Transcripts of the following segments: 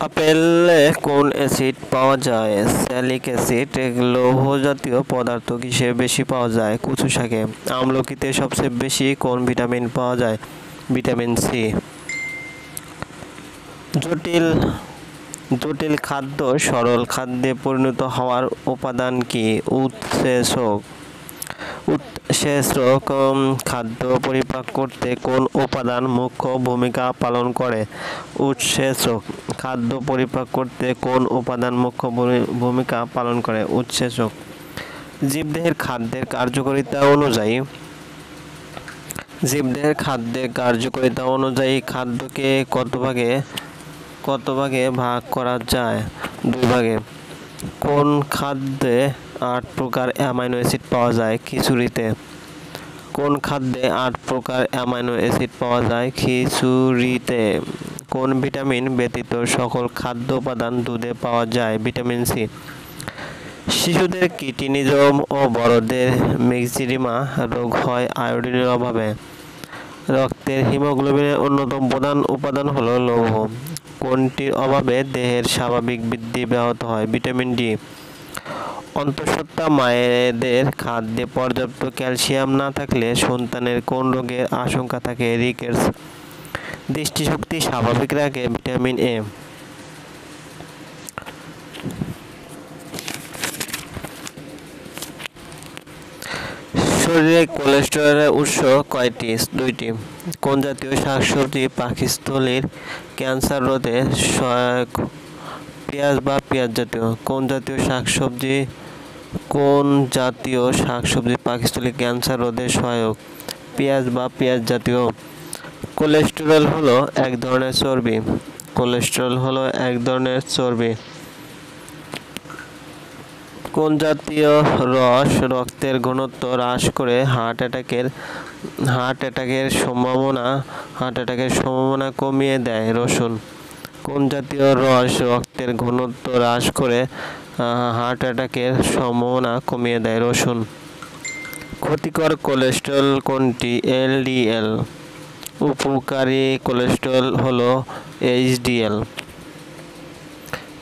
আপেলে কোন অ্যাসিড পাওয়া যায়? স্যালিক অ্যাসিড। লৌহ জাতীয় পদার্থ কিসে বেশি পাওয়া যায়? কচু শাকে। আমলকিতে সবচেয়ে বেশি কোন ভিটামিন পাওয়া যায়? Vitamin C. জটিল জটিল খাদ্য সরল খাদ্যে পরিণত হওয়ার উপাদান কি? উৎসেচক। উৎসেচক খাদ্য পরিপাক করতে কোন উপাদান মুখ্য ভূমিকা পালন করে? উৎসেচক খাদ্য পরিপাক করতে কোন উপাদান মুখ্য ভূমিকা পালন করে? উৎসেচক। জীবদেহের খাদ্যের কার্যকারিতা অনুযায়ী খাদ্যকে কত ভাগে ভাগ করা যায়? 2 ভাগে। কোন খাদ্যে 8 প্রকার অ্যামাইনো অ্যাসিড পাওয়া যায়? খিচুড়িতে। কোন খাদ্যে 8 প্রকার অ্যামাইনো অ্যাসিড পাওয়া যায়? খিচুড়িতে। কোন ভিটামিন ব্যতীত সকল খাদ্য উপাদান দুধে পাওয়া যায়? Vitamin C. শিশুদের কিডনিজম ও বড়দের মিক্সিডিমা রোগ হয় আয়োডিনের অভাবে। রক্তের হিমোগ্লোবিনের অন্যতম প্রধান উপাদান হলো লৌহ। কোনটির অভাবে দেহের স্বাভাবিক বৃদ্ধি ব্যাহত হয়? Vitamin D. অন্তঃসত্ত্বা মায়েদের খাদ্যে পর্যাপ্ত ক্যালসিয়াম না থাকলে সন্তানের কোন রোগের আশঙ্কা থাকে? রিকেটস। দৃষ্টিশক্তি স্বাভাবিক রাখে ভিটামিন এ। শরীরে কোলেস্টেরলের উৎস কয়টি? 2টি। কোন জাতীয় শাকসবজি পাকস্থলীর ক্যান্সার রোধে সহায়ক? পেঁয়াজ বা পেঁয়াজ জাতীয়। কোন জাতীয় শাকসবজি পাকস্থলীর ক্যান্সার রোধে সহায়ক? পেঁয়াজ বা পেঁয়াজ জাতীয়। কোলেস্টেরল হলো এক ধরনের চর্বি। কোন জাতীয় রস রক্তের ঘনত্ব হ্রাস করে হার্ট অ্যাটাকের সম্ভাবনা কমিয়ে দেয়? রসুন। কোন জাতীয় রস রক্তের ঘনত্ব হ্রাস করে হার্ট অ্যাটাকের সম্ভাবনা কমিয়ে দেয়? রসুন। ক্ষতিকর কোলেস্টেরল কোনটি? এলডিএল। উপকারী কোলেস্টেরল হলো এইচডিএল।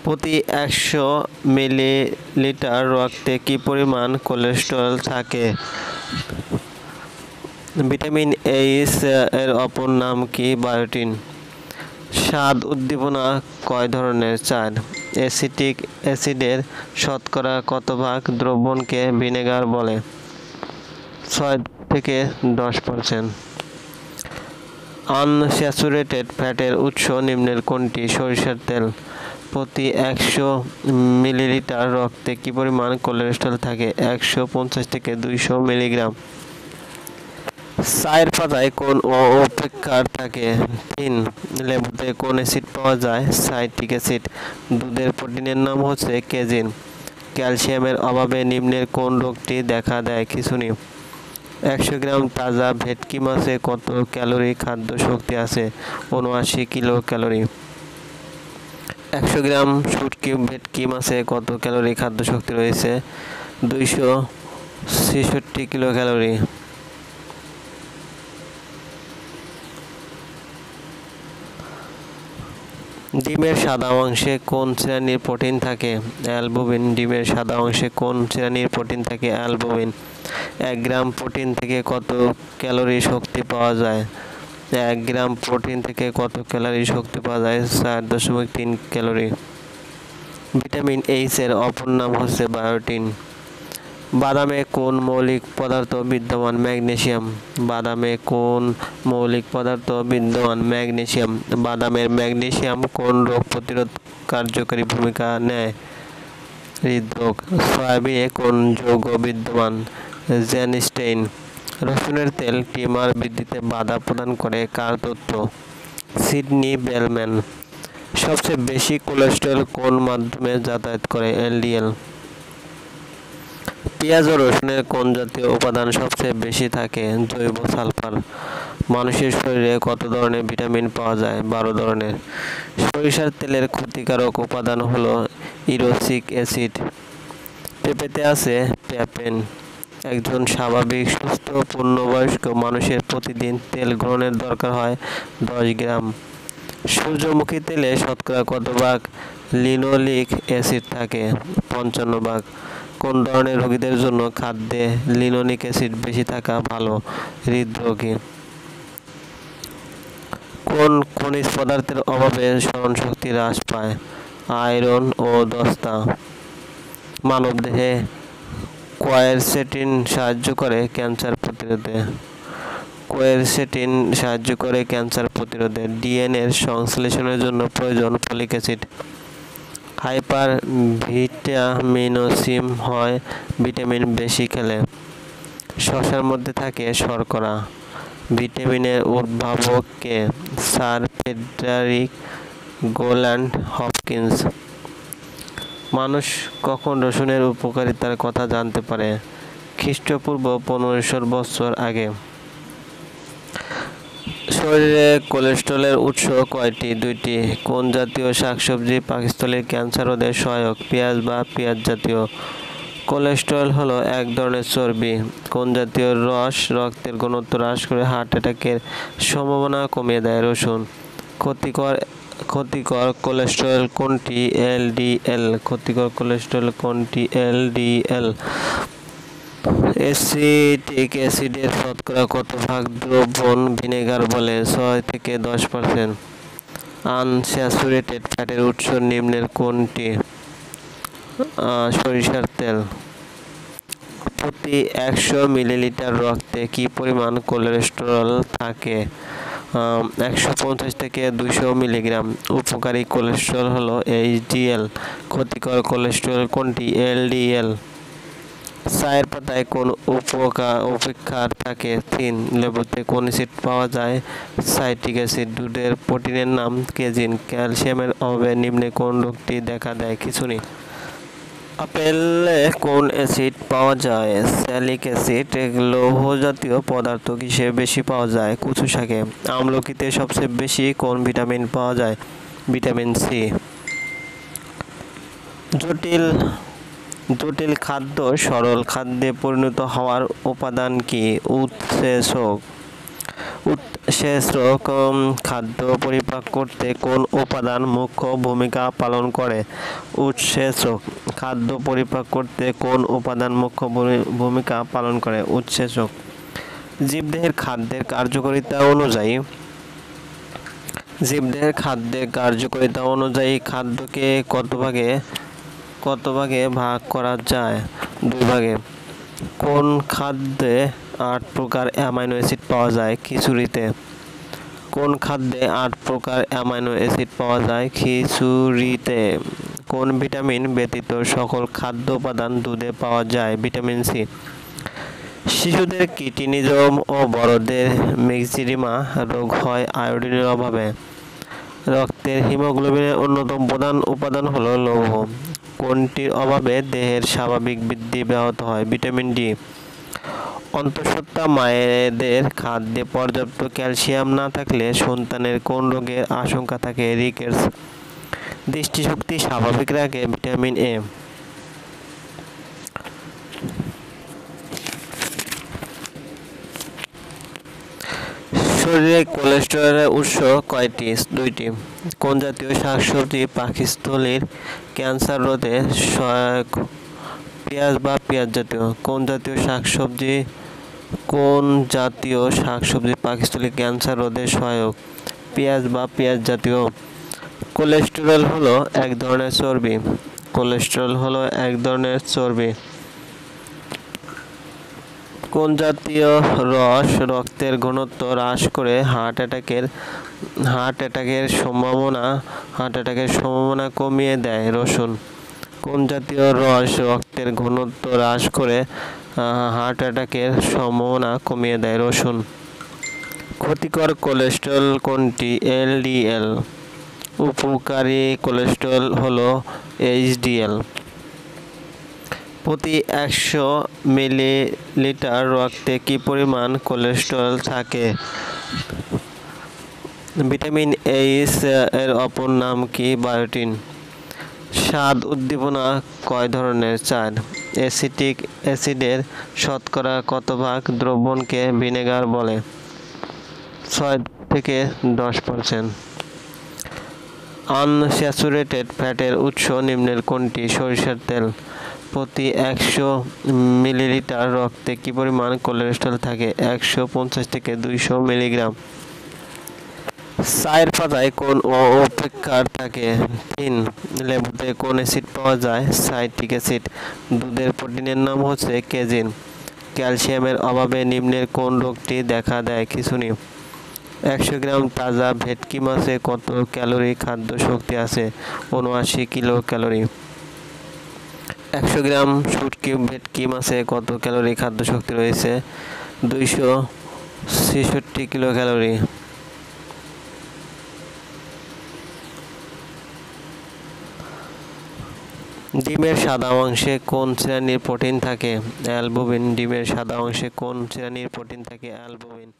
প্রতি 100 মিলিলিটার রক্তে কি পরিমাণ কোলেস্টেরল থাকে? ভিটামিন এইচ এর অপর নাম কি? বায়োটিন। স্বাদ উদ্দীপনা কয় ধরনের? 4। অ্যাসিটিক অ্যাসিডের শতকরা কত ভাগ দ্রবণকে ভিনেগার বলে? 6-10%। আনস্যাচুরেটেড ফ্যাটের উৎস নিম্নের কোনটি? সরিষার তেল। প্রতি 100 মিলিলিটার রক্তে কি পরিমাণ কোলেস্টেরল থাকে? 150-200 মিলিগ্রাম। চায়ের পাতায় কোন অপেক্ষার থাকে? 3। লেবুতে কোন অ্যাসিড পাওয়া যায়? Citric acid. দুধের প্রোটিনের নাম হচ্ছে কেজিন। ক্যালসিয়ামের অভাবে নিম্নের কোন রোগটি দেখা দেয়? খিঁচুনি। 100 গ্রাম তাজা ভেটকি মাছে কত ক্যালোরি খাদ্য শক্তি আছে? 79 কিলো ক্যালোরি। 100 গ্রাম শুটকি ভেটকি মাছে কত ক্যালোরি খাদ্য শক্তি রয়েছে? 266 কিলো ক্যালোরি। ডিমের সাদা অংশে কোন শ্রেণীর প্রোটিন থাকে? অ্যালবুমিন। ডিমের সাদা অংশে কোন শ্রেণীর প্রোটিন থাকে? অ্যালবুমিন। 1 গ্রাম প্রোটিন থেকে কত ক্যালোরি শক্তি পাওয়া যায়? 1 গ্রাম প্রোটিন থেকে কত ক্যালোরি শক্তি পাওয়া যায়? 4.3 ক্যালোরি। ভিটামিন এইচ এর অপর নাম হচ্ছে বায়োটিন। বাদামে কোন মৌলিক পদার্থ বিদ্যমান? ম্যাগনেসিয়াম। বাদামে কোন মৌলিক পদার্থ বিদ্যমান? ম্যাগনেসিয়াম। বাদামের ম্যাগনেসিয়াম কোন রোগ প্রতিরোধ কার্যকরী ভূমিকা নেয়? হৃদরোগ। সয়াবিনে কোন যৌগ বিদ্যমান? জেনস্টেইন। রসুনের তেল টিউমার বৃদ্ধিতে বাধা প্রদান করে কার তথ্য? Sydney bellman. সবচেয়ে বেশি কোলেস্টেরল কোন মাধ্যমে যাতায়াত করে? এলডিএল। পেঁয়াজ ও রসুনের কোন জাতীয় উপাদান সবচেয়ে বেশি থাকে? জৈব সালফার। মানুষের শরীরে কত ধরনের ভিটামিন পাওয়া যায়? 12 ধরনের। সরিষার তেলের ক্ষতিকারক উপাদান হলো ইউরিক অ্যাসিড। পেঁপেতে আছে প্যাপেন। একজন স্বাভাবিক সুস্থ পূর্ণবয়স্ক মানুষের প্রতিদিন তেল গ্রহণের দরকার হয় 10 গ্রাম। সূর্যমুখী তেলে শতকরা কত ভাগ লিনোলিক অ্যাসিড থাকে? 55 ভাগ। কোন ধরনের রোগীদের জন্য খাদ্যে লিনোলিক অ্যাসিড বেশি থাকা ভালো? হৃদরোগী। কোন খনিজ পদার্থের অভাবে স্মরণশক্তি হ্রাস পায়? আয়রন ও দস্তা। মানবদেহে কোয়ারসেটিন সাহায্য করে ক্যান্সার প্রতিরোধে। ডিএনএর সংশ্লেষণের জন্য প্রয়োজন ফলিক অ্যাসিড। হাইপার ভিটামিনসিম হয় ভিটামিন বেশি খেলে। শসার মধ্যে থাকে শর্করা। ভিটামিনের উদ্ভাবক কে? Sir Frederick Gowland Hopkins. মানুষ কখন রসুনের উপকারিতার কথা জানতে পারে? খ্রিস্টপূর্ব 1500 বছর আগে। শরীরে কোলেস্টেরলের উৎস কয়টি? 2টি। কোন জাতীয় শাকসবজি পাকস্থলীর ক্যান্সার রোধে সহায়ক? পেঁয়াজ বা পেঁয়াজ জাতীয়। কোলেস্টেরল হলো এক ধরনের চর্বি। কোন জাতীয় রস রক্তের ঘনত্ব হ্রাস করে হার্ট অ্যাটাকের সম্ভাবনা কমিয়ে দেয়? রসুন। ক্ষতিকর কোলেস্টেরল কোনটি? এলডিএল। ক্ষতিকর কোলেস্টেরল কোনটি? এলডিএল। অ্যাসিটিক অ্যাসিডের শতকরা কত ভাগ দ্রবণ ভিনেগার বলে? 6 থেকে 10%। আনস্যাচুরেটেড ফ্যাটের উৎস নিম্নের কোনটি? সরিষার তেল। প্রতি 100 মিলিলিটার রক্তে কি পরিমাণ কোলেস্টেরল থাকে? 150 থেকে 200 মিলিগ্রাম। উপকারী কোলেস্টেরল হলো এইচডিএল। ক্ষতিকর কোলেস্টেরল কোনটি? এলডিএল। চায়ের পাতায় কোন উপেক্ষার থাকে? থিন। লেবুতে কোন অ্যাসিড পাওয়া যায়? Citric acid. দুধের প্রোটিনের নাম কেজিন। ক্যালসিয়ামের অভাবে নিম্নে কোন রোগটি দেখা দেয়? খিঁচুনি। আপেলে কোন অ্যাসিড পাওয়া যায়? স্যালিক অ্যাসিড। লৌহ জাতীয় পদার্থ কিসে বেশি পাওয়া যায়? কচু শাকে। আমলকিতে সবচেয়ে বেশি কোন ভিটামিন পাওয়া যায়? Vitamin C. জটিল খাদ্য সরল খাদ্যে পরিণত হওয়ার উপাদান কি? উৎসেচক। খাদ্য পরিপাক করতে কোন উপাদান মুখ্য ভূমিকা পালন করে? উৎসেচক। খাদ্য পরিপাক করতে কোন উপাদান মুখ্য ভূমিকা পালন করে? উৎসেচক। জীবদেহের খাদ্যের কার্যকারিতা অনুযায়ী খাদ্যকে কত ভাগে ভাগ করা যায়? 2 ভাগে। কোন খাদ্যে 8 প্রকার অ্যামাইনো অ্যাসিড পাওয়া যায়? খিচুড়িতে। কোন খাদ্যে 8 প্রকার অ্যামাইনো অ্যাসিড পাওয়া যায়? খিচুড়িতে। কোন ভিটামিন ব্যতীত সকল খাদ্য উপাদান দুধে পাওয়া যায়? Vitamin C. শিশুদের কিডনিজম ও বড়দের মিক্সিডিমা রোগ হয় আয়োডিনের অভাবে। রক্তের হিমোগ্লোবিনের অন্যতম প্রধান উপাদান হলো লৌহ। কোনটির অভাবে দেহের স্বাভাবিক বৃদ্ধি ব্যাহত হয়? Vitamin D. অন্তঃসত্ত্বা মায়েদের খাদ্যে পর্যাপ্ত ক্যালসিয়াম না থাকলে সন্তানের কোন রোগের আশঙ্কা থাকে? রিকেটস। দৃষ্টিশক্তি স্বাভাবিক রাখে ভিটামিন এ। শরীরে কোলেস্টেরলের উৎস কয়টি? 2টি। কোন জাতীয় শাকসবজি পাকস্থলীর ক্যান্সার রোধে সহায়ক? পেঁয়াজ বা পেঁয়াজ জাতীয়। কোন জাতীয় শাকসবজি পাকস্থলীর ক্যান্সার রোধে সহায়ক? পেঁয়াজ বা পেঁয়াজ জাতীয়। কোলেস্টেরল হলো এক ধরনের চর্বি। কোন জাতীয় রস রক্তের ঘনত্ব হ্রাস করে হার্ট অ্যাটাকের সম্ভাবনা কমিয়ে দেয়? রসুন। কোন জাতীয় রস রক্তের ঘনত্ব হ্রাস করে হার্ট অ্যাটাকের সম্ভাবনা কমিয়ে দেয়? রসুন। ক্ষতিকর কোলেস্টেরল কোনটি? এলডিএল। উপকারী কোলেস্টেরল হলো এইচডিএল। প্রতি 100 মিলিলিটার রক্তে কি পরিমাণ কোলেস্টেরল থাকে? ভিটামিন এইচ এর অপর নাম কি? বায়োটিন। স্বাদ উদ্দীপনা কয় ধরনের? 4। অ্যাসিটিক অ্যাসিডের শতকরা কত ভাগ দ্রবণকে ভিনেগার বলে? 6 থেকে 10%। আনস্যাচুরেটেড ফ্যাটের উৎস নিম্নের কোনটি? সরিষার তেল। প্রতি 100 মিলিলিটার রক্তে কি পরিমাণ কোলেস্টেরল থাকে? 150 থেকে 200 মিলিগ্রাম। চায়ের পাতায় কোন অপেক্ষার থাকে? 3। লেবুতে কোন অ্যাসিড পাওয়া যায়? Citric acid. দুধের প্রোটিনের নাম হচ্ছে কেজিন। ক্যালসিয়ামের অভাবে নিম্নের কোন রোগটি দেখা দেয়? খিঁচুনি। 100 গ্রাম তাজা ভেটকি মাছে কত ক্যালোরি খাদ্য শক্তি আছে? 79 কিলো ক্যালোরি। 100 গ্রাম শুটকি ভেটকি মাছে কত ক্যালোরি খাদ্য শক্তি রয়েছে? 266 কিলো ক্যালোরি। ডিমের সাদা অংশে কোন শ্রেণীর প্রোটিন থাকে? অ্যালবুমিন। ডিমের সাদা অংশে কোন শ্রেণীর প্রোটিন থাকে? অ্যালবুমিন।